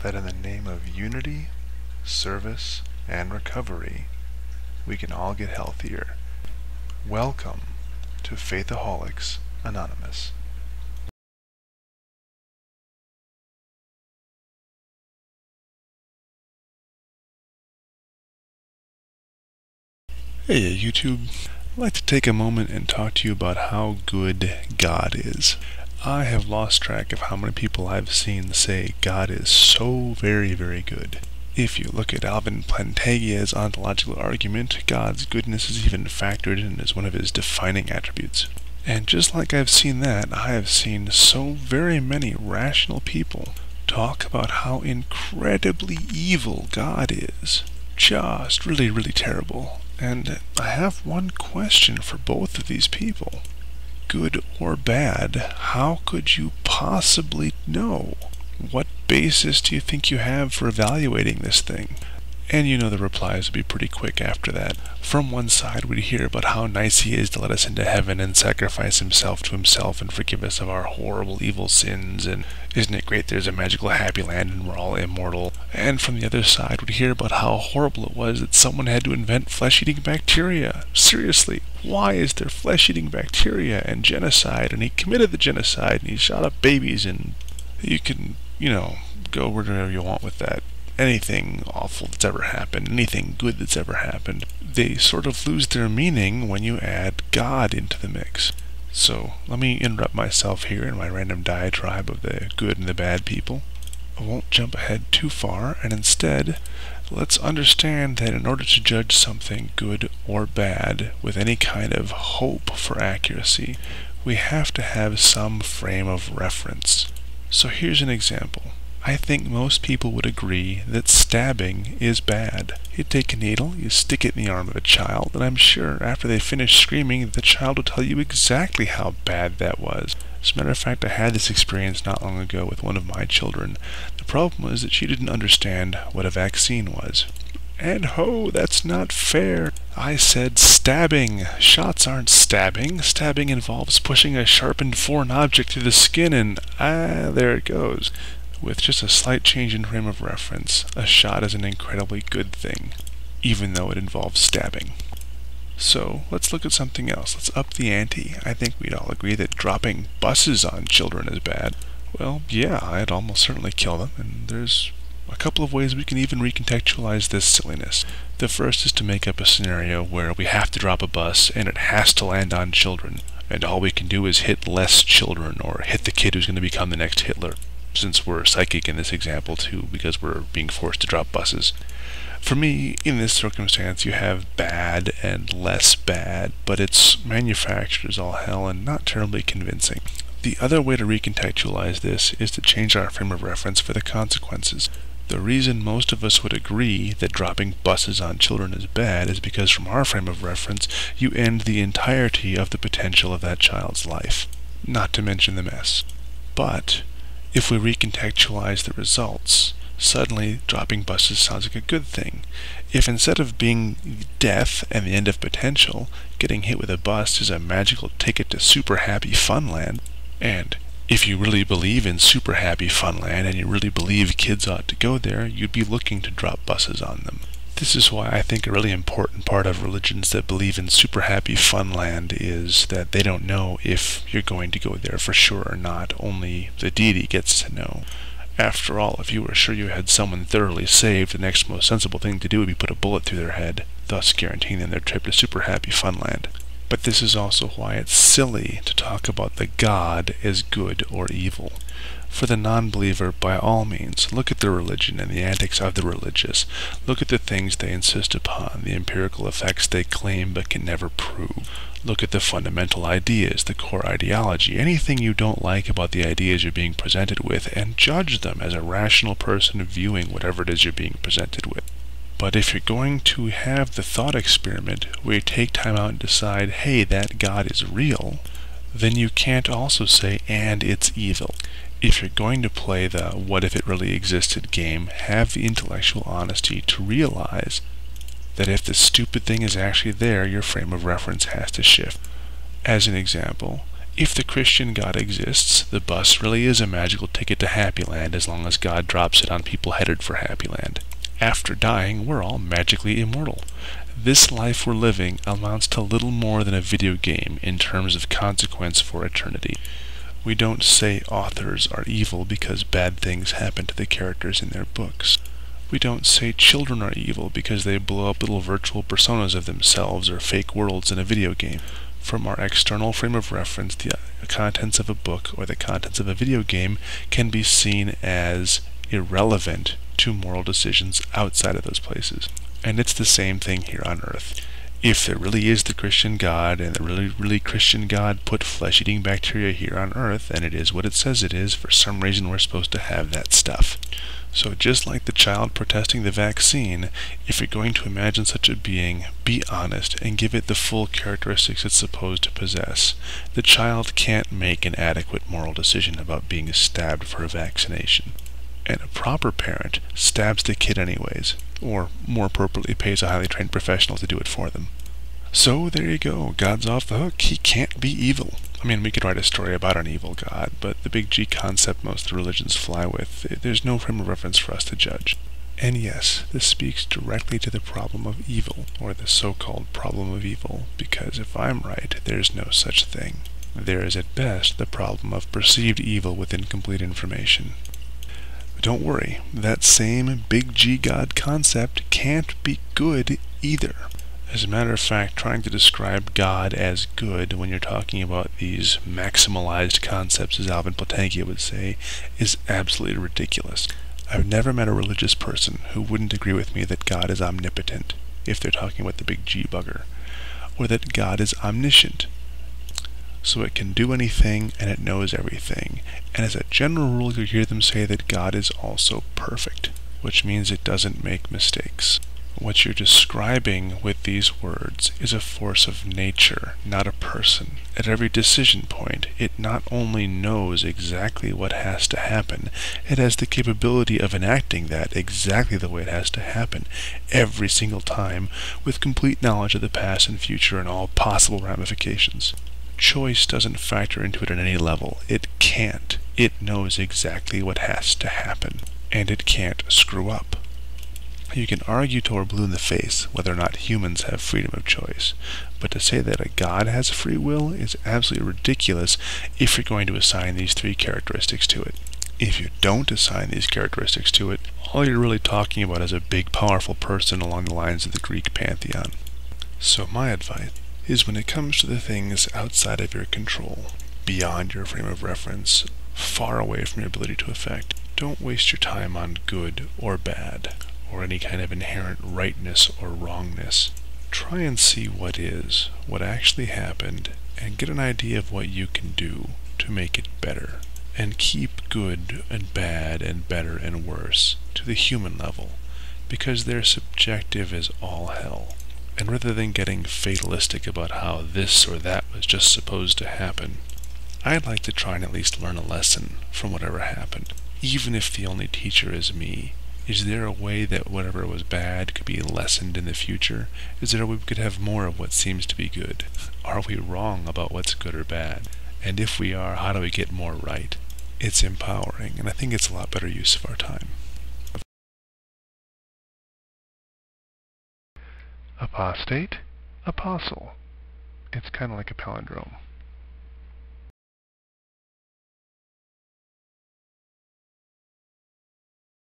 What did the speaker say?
that in the name of unity, service, and recovery, we can all get healthier. Welcome to Faithaholics Anonymous. Hey YouTube, I'd like to take a moment and talk to you about how good God is. I have lost track of how many people I've seen say God is so very, very good. If you look at Alvin Plantinga's ontological argument, God's goodness is even factored in as one of his defining attributes. And just like I've seen that, I have seen so very many rational people talk about how incredibly evil God is. Just really, really terrible. And I have one question for both of these people. Good or bad, how could you possibly know? What basis do you think you have for evaluating this thing? And you know the replies would be pretty quick after that. From one side we'd hear about how nice he is to let us into heaven and sacrifice himself to himself and forgive us of our horrible evil sins, and isn't it great there's a magical happy land and we're all immortal. And from the other side we'd hear about how horrible it was that someone had to invent flesh-eating bacteria. Seriously, why is there flesh-eating bacteria and genocide? And he committed the genocide and he shot up babies, and you can, go wherever you want with that. Anything awful that's ever happened, anything good that's ever happened, they sort of lose their meaning when you add God into the mix. So let me interrupt myself here in my random diatribe of the good and the bad people. I won't jump ahead too far, and instead let's understand that in order to judge something good or bad with any kind of hope for accuracy, we have to have some frame of reference. So here's an example. I think most people would agree that stabbing is bad. You take a needle, you stick it in the arm of a child, and I'm sure after they finish screaming, the child will tell you exactly how bad that was. As a matter of fact, I had this experience not long ago with one of my children. The problem was that she didn't understand what a vaccine was. And ho, that's not fair. I said stabbing. Shots aren't stabbing. Stabbing involves pushing a sharpened foreign object through the skin, and there it goes. With just a slight change in frame of reference, a shot is an incredibly good thing, even though it involves stabbing. So, let's look at something else. Let's up the ante. I think we'd all agree that dropping buses on children is bad. Well, yeah, I'd almost certainly kill them, and there's a couple of ways we can even recontextualize this silliness. The first is to make up a scenario where we have to drop a bus and it has to land on children, and all we can do is hit less children or hit the kid who's going to become the next Hitler. Since we're psychic in this example too, because we're being forced to drop buses. For me, in this circumstance, you have bad and less bad, but it's manufactured as all hell and not terribly convincing. The other way to recontextualize this is to change our frame of reference for the consequences. The reason most of us would agree that dropping buses on children is bad is because from our frame of reference, you end the entirety of the potential of that child's life, not to mention the mess. But if we recontextualize the results, suddenly dropping buses sounds like a good thing. If instead of being death and the end of potential, getting hit with a bus is a magical ticket to super happy funland, and if you really believe in super happy funland and you really believe kids ought to go there, you'd be looking to drop buses on them. This is why I think a really important part of religions that believe in super happy funland is that they don't know if you're going to go there for sure or not, only the deity gets to know. After all, if you were sure you had someone thoroughly saved, the next most sensible thing to do would be put a bullet through their head, thus guaranteeing them their trip to super happy funland. But this is also why it's silly to talk about the God as good or evil. For the non-believer, by all means, look at the religion and the antics of the religious. Look at the things they insist upon, the empirical effects they claim but can never prove. Look at the fundamental ideas, the core ideology, anything you don't like about the ideas you're being presented with, and judge them as a rational person viewing whatever it is you're being presented with. But if you're going to have the thought experiment where you take time out and decide, hey, that God is real, then you can't also say, and it's evil. If you're going to play the what if it really existed game, have the intellectual honesty to realize that if the stupid thing is actually there, your frame of reference has to shift. As an example, If the Christian God exists, the bus really is a magical ticket to Happy Land as long as God drops it on people headed for Happy Land. After dying, we're all magically immortal. This life we're living amounts to little more than a video game in terms of consequence for eternity. We don't say authors are evil because bad things happen to the characters in their books. We don't say children are evil because they blow up little virtual personas of themselves or fake worlds in a video game. From our external frame of reference, the contents of a book or the contents of a video game can be seen as irrelevant to moral decisions outside of those places. And it's the same thing here on Earth. If there really is the Christian God, and the really Christian God put flesh-eating bacteria here on Earth, and it is what it says it is, for some reason we're supposed to have that stuff. So just like the child protesting the vaccine, if you're going to imagine such a being, be honest and give it the full characteristics it's supposed to possess. The child can't make an adequate moral decision about being stabbed for a vaccination. And a proper parent stabs the kid anyways, or more appropriately pays a highly trained professional to do it for them. So there you go, God's off the hook. He can't be evil. I mean, we could write a story about an evil God, but the big G concept most of the religions fly with, there's no frame of reference for us to judge. And yes, this speaks directly to the problem of evil, or the so-called problem of evil, because if I'm right, there's no such thing. There is at best the problem of perceived evil with incomplete information. But don't worry, that same big G God concept can't be good either. As a matter of fact, trying to describe God as good when you're talking about these maximalized concepts, as Alvin Plantinga would say, is absolutely ridiculous. I've never met a religious person who wouldn't agree with me that God is omnipotent, if they're talking about the big G bugger, or that God is omniscient. So it can do anything and it knows everything. And as a general rule, you hear them say that God is also perfect, which means it doesn't make mistakes. What you're describing with these words is a force of nature, not a person. At every decision point, it not only knows exactly what has to happen, it has the capability of enacting that exactly the way it has to happen, every single time, with complete knowledge of the past and future and all possible ramifications. Choice doesn't factor into it at any level. It can't. It knows exactly what has to happen, and it can't screw up. You can argue till we're blue in the face whether or not humans have freedom of choice, but to say that a God has free will is absolutely ridiculous if you're going to assign these three characteristics to it. If you don't assign these characteristics to it, all you're really talking about is a big, powerful person along the lines of the Greek pantheon. So my advice is, when it comes to the things outside of your control, beyond your frame of reference, far away from your ability to affect, don't waste your time on good or bad, or any kind of inherent rightness or wrongness. Try and see what is, what actually happened, and get an idea of what you can do to make it better. And keep good and bad and better and worse to the human level, because their subjective is all hell. And rather than getting fatalistic about how this or that was just supposed to happen, I'd like to try and at least learn a lesson from whatever happened, even if the only teacher is me. Is there a way that whatever was bad could be lessened in the future? Is there a way we could have more of what seems to be good? Are we wrong about what's good or bad? And if we are, how do we get more right? It's empowering, and I think it's a lot better use of our time. Apostate, apostle. It's kind of like a palindrome.